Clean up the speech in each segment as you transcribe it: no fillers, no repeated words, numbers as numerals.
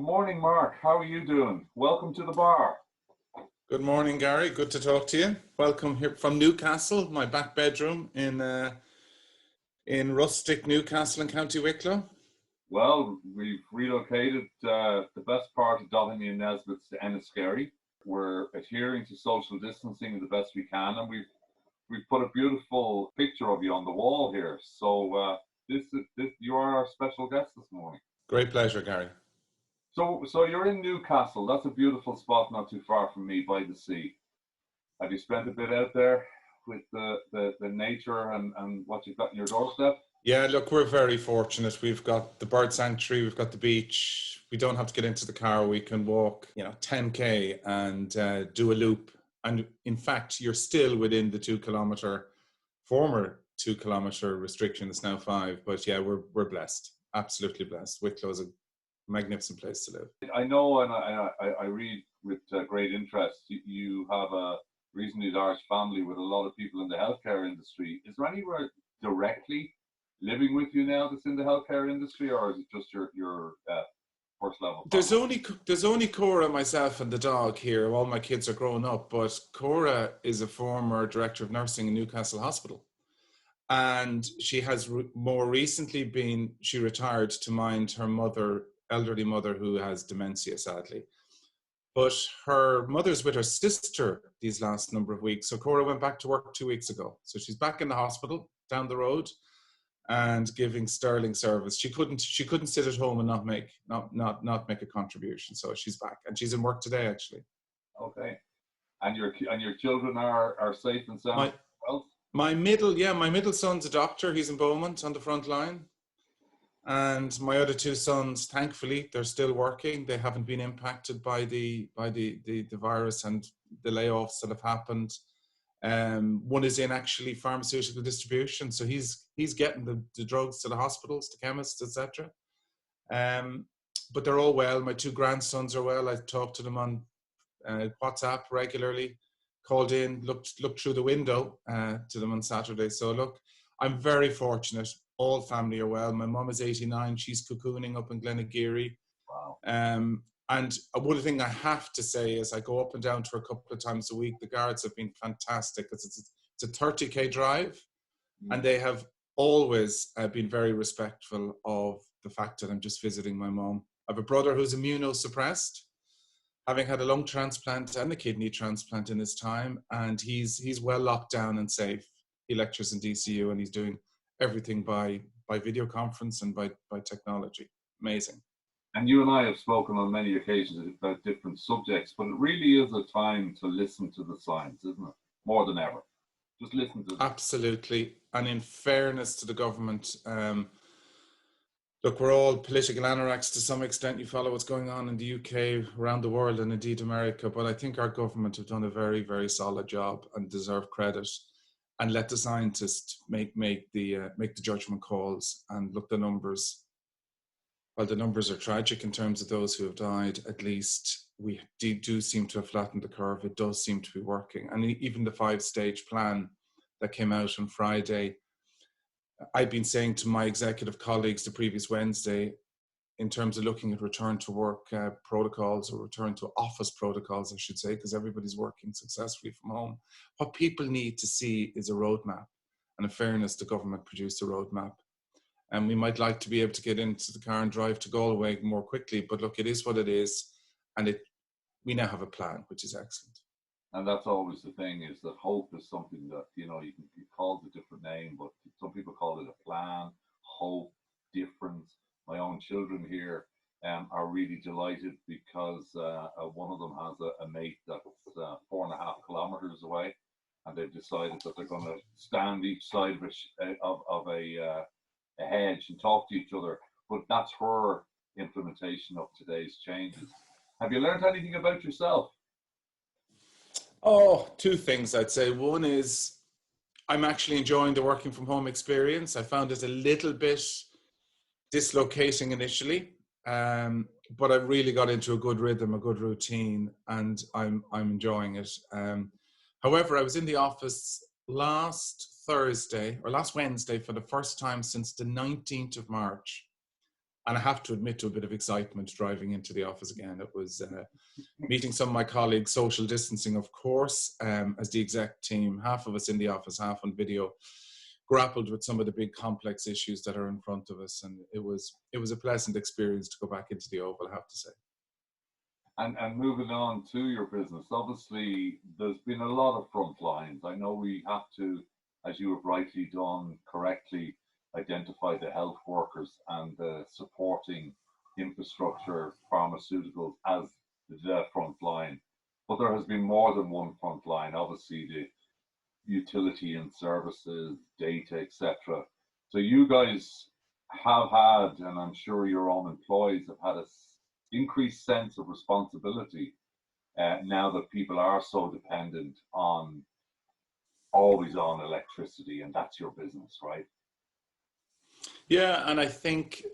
Good morning, Mark. How are you doing? Welcome to the bar. Good morning, Gary. Good to talk to you. Welcome here from Newcastle, my back bedroom in rustic Newcastle in County Wicklow. Well, we've relocated the best part of Doheny and Nesbitt's to Enniskerry. We're adhering to social distancing the best we can, and we've put a beautiful picture of you on the wall here. So you are our special guest this morning. Great pleasure, Gary. So you're in Newcastle. That's a beautiful spot not too far from me by the sea. Have you spent a bit out there with the nature and what you've got in your doorstep? Yeah, look, we're very fortunate. We've got the bird sanctuary, we've got the beach. We don't have to get into the car. We can walk, 10K and do a loop. And in fact, you're still within the former 2 kilometer restriction. It's now 5. But yeah, we're blessed. Absolutely blessed. Wicklow is a magnificent place to live. I know, and I read with great interest. You have a reasonably large family with a lot of people in the healthcare industry. Is there anywhere directly living with you now that's in the healthcare industry, or is it just your first level? There's only Cora, myself, and the dog here. All my kids are grown up, but Cora is a former director of nursing in Newcastle Hospital. And she has more recently she retired to mind her elderly mother who has dementia, sadly. But her mother's with her sister these last number of weeks. So Cora went back to work 2 weeks ago. So she's back in the hospital down the road and giving sterling service. She couldn't sit at home and not make a contribution. So she's back and she's in work today, actually. Okay. And your children are safe and sound? My middle son's a doctor. He's in Beaumont on the front line. And my other 2 sons, thankfully, they're still working. They haven't been impacted by the virus and the layoffs that have happened. One is in actually pharmaceutical distribution, so he's getting the drugs to the hospitals, to chemists, etc. But they're all well. My 2 grandsons are well. I talk to them on WhatsApp regularly. Called in, looked through the window to them on Saturday. So look, I'm very fortunate. All family are well. My mum is 89. She's cocooning up in Glenageary. Wow. And one thing I have to say is I go up and down to her a couple of times a week. The guards have been fantastic because it's a 30K drive. And they have always been very respectful of the fact that I'm just visiting my mum. I have a brother who's immunosuppressed, having had a lung transplant and a kidney transplant in his time. And he's well locked down and safe. He lectures in DCU and he's doing everything by video conference and by technology. Amazing. And you and I have spoken on many occasions about different subjects, but it really is a time to listen to the science, isn't it? More than ever. Just listen to them. Absolutely. And in fairness to the government, look, we're all political anoraks to some extent. You follow what's going on in the UK, around the world, and indeed America. But I think our government have done a very, very solid job and deserve credit. And let the scientists make the judgment calls and look the numbers. While the numbers are tragic in terms of those who have died, at least we do seem to have flattened the curve. It does seem to be working. And even the 5-stage plan that came out on Friday, I've been saying to my executive colleagues the previous Wednesday, in terms of looking at return to work protocols or return to office protocols, I should say, because everybody's working successfully from home. What people need to see is a roadmap. And in fairness, the government produced a roadmap. And we might like to be able to get into the car and drive to Galway more quickly. But look, it is what it is. And we now have a plan, which is excellent. And that's always the thing, is that hope is something that, you can call it a different name, but some people call it a plan, hope, difference. My own children here are really delighted because one of them has a mate that's 4.5 kilometers away, and they've decided that they're going to stand each side of a hedge and talk to each other. But that's her implementation of today's changes. Have you learned anything about yourself? Oh, 2 things I'd say. One is I'm actually enjoying the working from home experience. I found it a little bit dislocating initially, but I really got into a good rhythm, a good routine, and I'm enjoying it. However, I was in the office last Wednesday for the first time since the 19th of March. And I have to admit to a bit of excitement driving into the office again. It was meeting some of my colleagues, social distancing, of course, as the exec team, half of us in the office, half on video, grappled with some of the big complex issues that are in front of us. And it was a pleasant experience to go back into the Oval, I have to say. And moving on to your business, obviously there's been a lot of front lines. I know we have to, as you have rightly done, correctly identify the health workers and the supporting infrastructure, pharmaceuticals as the front line. But there has been more than one front line, obviously the utility and services, data, etc. So you guys have had, and I'm sure your own employees have had a increased sense of responsibility now that people are so dependent on always on electricity, and that's your business, right? Yeah, and I think,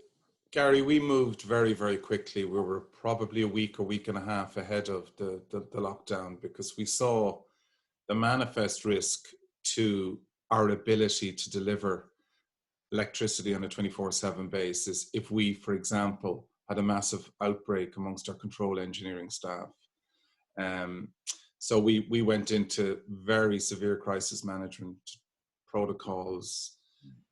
Gary, we moved very, very quickly. We were probably a week and a half ahead of the lockdown, because we saw the manifest risk to our ability to deliver electricity on a 24/7 basis if we, for example, had a massive outbreak amongst our control engineering staff. So we went into very severe crisis management protocols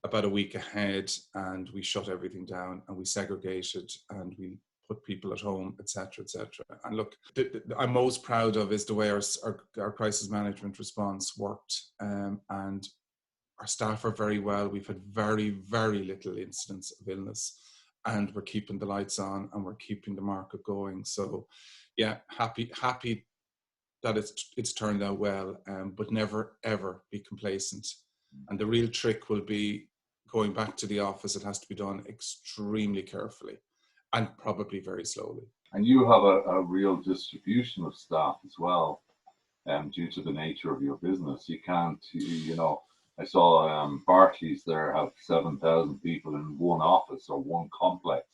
about a week ahead, and we shut everything down and we segregated and we put people at home, etc., etc. And look, I'm most proud of is the way our crisis management response worked, and our staff are very well. We've had very, very little incidents of illness, and we're keeping the lights on and we're keeping the market going. So yeah, happy that it's turned out well, but never ever be complacent. And the real trick will be going back to the office. It has to be done extremely carefully and probably very slowly. And you have a real distribution of staff as well, due to the nature of your business. You can't, I saw Barclays there have 7,000 people in one office or one complex.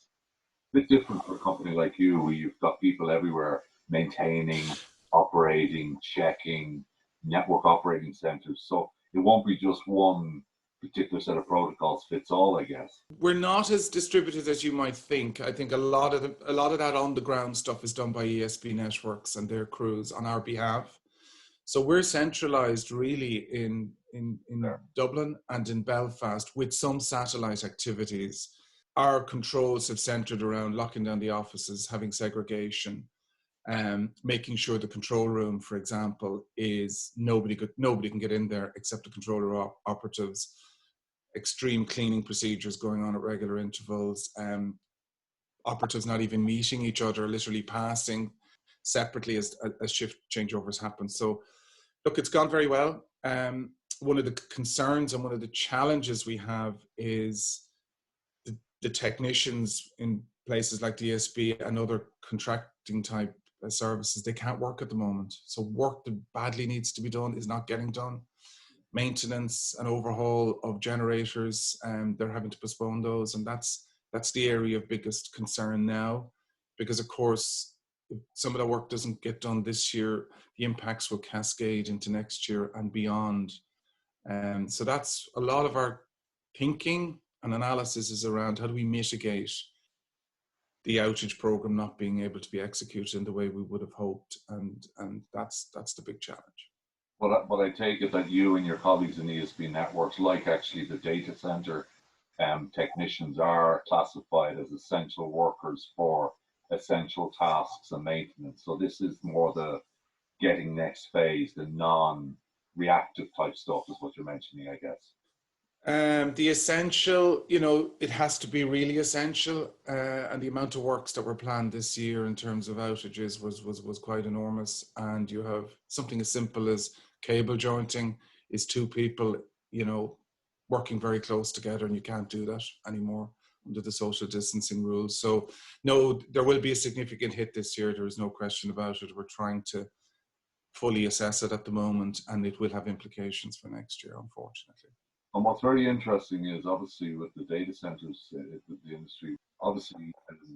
A bit different for a company like you, where you've got people everywhere maintaining, operating, checking, network operating centers. So it won't be just one particular set of protocols fits all, I guess. We're not as distributed as you might think. I think a lot of that on the ground stuff is done by ESB networks and their crews on our behalf. So we're centralized really in Dublin and in Belfast with some satellite activities. Our controls have centered around locking down the offices, having segregation, making sure the control room, for example, is nobody can get in there except the controller operatives. Extreme cleaning procedures going on at regular intervals. Operatives not even meeting each other, literally passing separately as shift changeovers happen. So, look, it's gone very well. One of the concerns and one of the challenges we have is the technicians in places like DSB and other contracting type services. They can't work at the moment. So work that badly needs to be done is not getting done. Maintenance and overhaul of generators, they're having to postpone those, and that's the area of biggest concern now, because of course if some of the work doesn't get done this year, the impacts will cascade into next year and beyond. So that's a lot of our thinking and analysis is around how do we mitigate the outage program not being able to be executed in the way we would have hoped, and that's the big challenge. But I take it that you and your colleagues in ESB networks, like actually the data center technicians, are classified as essential workers for essential tasks and maintenance. So this is more the getting next phase, the non-reactive type stuff is what you're mentioning, I guess. The essential, it has to be really essential, and the amount of works that were planned this year in terms of outages was quite enormous. And you have something as simple as cable jointing is two people, working very close together, and you can't do that anymore under the social distancing rules. So no, there will be a significant hit this year. There is no question about it. We're trying to fully assess it at the moment, and it will have implications for next year, unfortunately. And what's very interesting is obviously with the data centers, the industry, obviously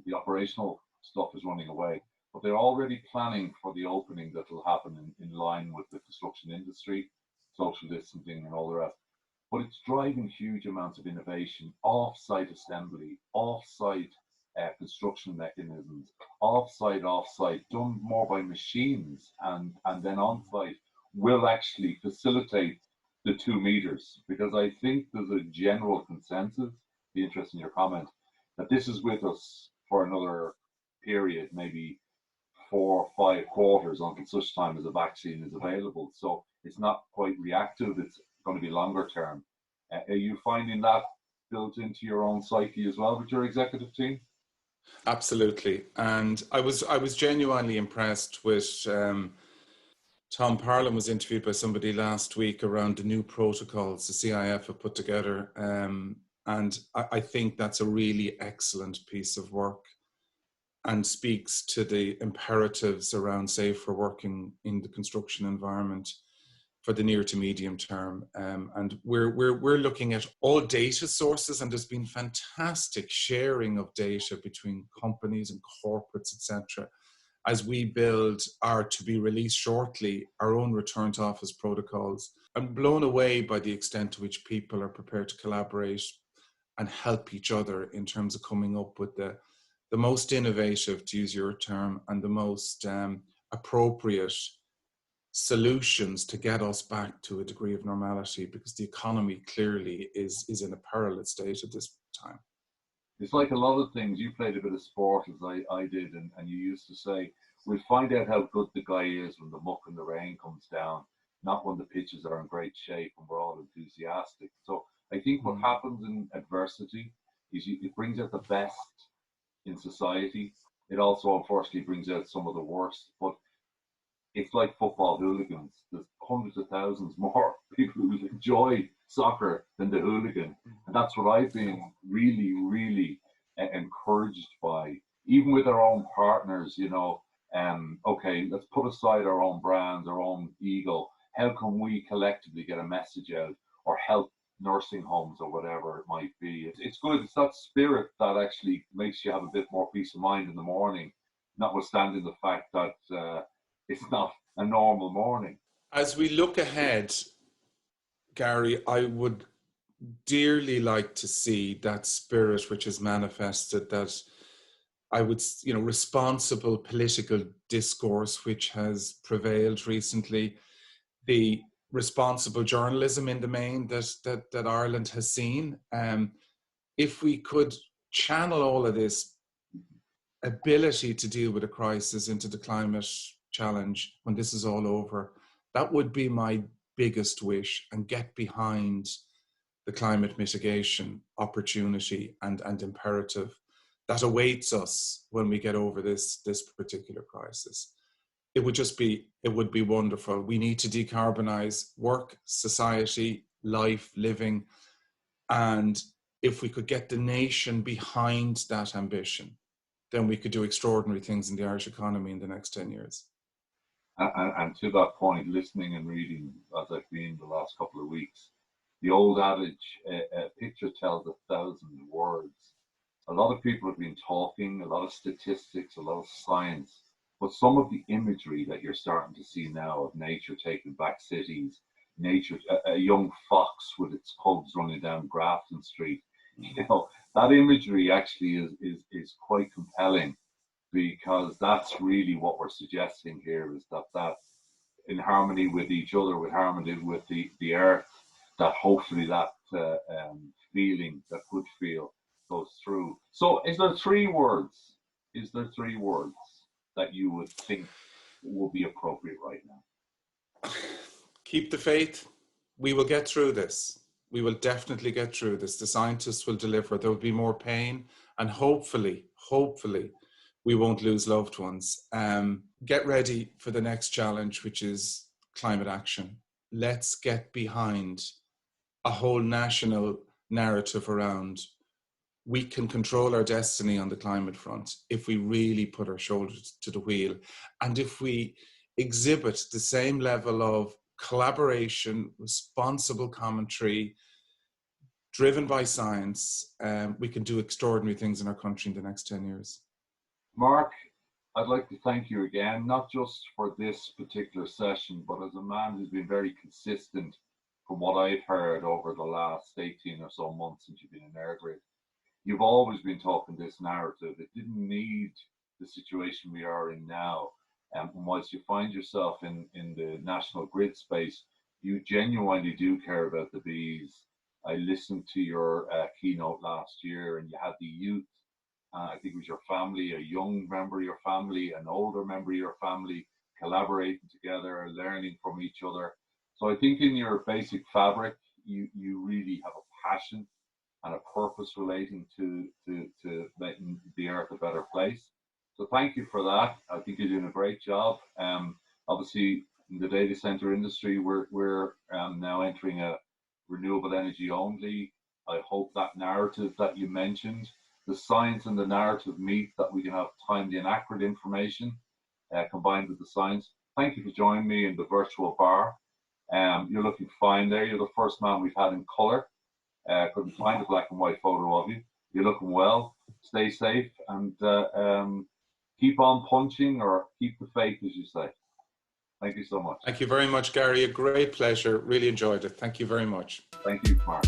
the operational stuff is running away, but they're already planning for the opening that will happen in line with the construction industry, social distancing and all the rest. But it's driving huge amounts of innovation, off-site assembly, off-site construction mechanisms, off-site, done more by machines and then on-site, will actually facilitate the 2 meters, because I think there's a general consensus, be interested in your comment, that this is with us for another period, maybe 4 or 5 quarters, until such time as a vaccine is available. So it's not quite reactive, it's going to be longer term. Are you finding that built into your own psyche as well with your executive team? Absolutely. And I was genuinely impressed with Tom Parlin was interviewed by somebody last week around the new protocols the CIF have put together. And I think that's a really excellent piece of work and speaks to the imperatives around safer working in the construction environment for the near to medium term. And we're looking at all data sources, and there's been fantastic sharing of data between companies and corporates, etc., as we build our, to be released shortly, our own return to office protocols. I'm blown away by the extent to which people are prepared to collaborate and help each other in terms of coming up with the most innovative, to use your term, and the most appropriate solutions to get us back to a degree of normality, because the economy clearly is in a perilous state at this time. It's like a lot of things. You played a bit of sport as I did, and you used to say, we'll find out how good the guy is when the muck and the rain comes down, not when the pitches are in great shape and we're all enthusiastic. So I think what happens in adversity is it brings out the best in society. It also unfortunately brings out some of the worst, but it's like football hooligans. There's hundreds of thousands more people who enjoy soccer than the hooligan. And that's what I've been really, really encouraged by, even with our own partners, you know. Okay, let's put aside our own brands, our own ego. How can we collectively get a message out or help nursing homes or whatever it might be? It's good. It's that spirit that actually makes you have a bit more peace of mind in the morning, notwithstanding the fact that it's not a normal morning. As we look ahead, Garry, I would dearly like to see that spirit which is manifested, that I would, responsible political discourse which has prevailed recently, the responsible journalism in the main that Ireland has seen. If we could channel all of this ability to deal with a crisis into the climate challenge when this is all over, that would be my biggest wish, and get behind the climate mitigation opportunity and imperative that awaits us when we get over this particular crisis. It would be wonderful. We need to decarbonize work, society, life, living. And if we could get the nation behind that ambition, then we could do extraordinary things in the Irish economy in the next 10 years. And to that point, listening and reading as I've been the last couple of weeks, the old adage, a picture tells 1,000 words. A lot of people have been talking, a lot of statistics, a lot of science, but some of the imagery that you're starting to see now of nature taking back cities, nature, a young fox with its cubs running down Grafton Street, that imagery actually is quite compelling, because that's really what we're suggesting here, is that in harmony with each other, with harmony with the earth, that hopefully that feeling, that good feel, goes through. So is there three words that you would think will be appropriate right now? Keep the faith. We will get through this. We will definitely get through this. The scientists will deliver. There will be more pain, and hopefully we won't lose loved ones. Get ready for the next challenge, which is climate action. Let's get behind a whole national narrative around we can control our destiny on the climate front if we really put our shoulders to the wheel, and if we exhibit the same level of collaboration, responsible commentary, driven by science, we can do extraordinary things in our country in the next 10 years. Mark, I'd like to thank you again, not just for this particular session, but as a man who's been very consistent from what I've heard over the last 18 or so months since you've been in EirGrid. you've always been talking this narrative. It didn't need the situation we are in now. And once you find yourself in the national grid space, you genuinely do care about the bees. I listened to your keynote last year, and you had the youth. I think it was your family, a young member of your family, an older member of your family, collaborating together, learning from each other. So I think in your basic fabric, you really have a passion and a purpose relating to making the earth a better place. So thank you for that. I think you're doing a great job. Obviously, in the data center industry, we're now entering a renewable energy only. I hope that narrative that you mentioned, the science and the narrative meet, that we can have timely and accurate information combined with the science. Thank you for joining me in the virtual bar. You're looking fine there. You're the first man we've had in color. Couldn't find a black and white photo of you. You're looking well. Stay safe and keep on punching, or keep the faith, as you say. Thank you so much. Thank you very much, Garry. A great pleasure. Really enjoyed it. Thank you very much. Thank you, Mark.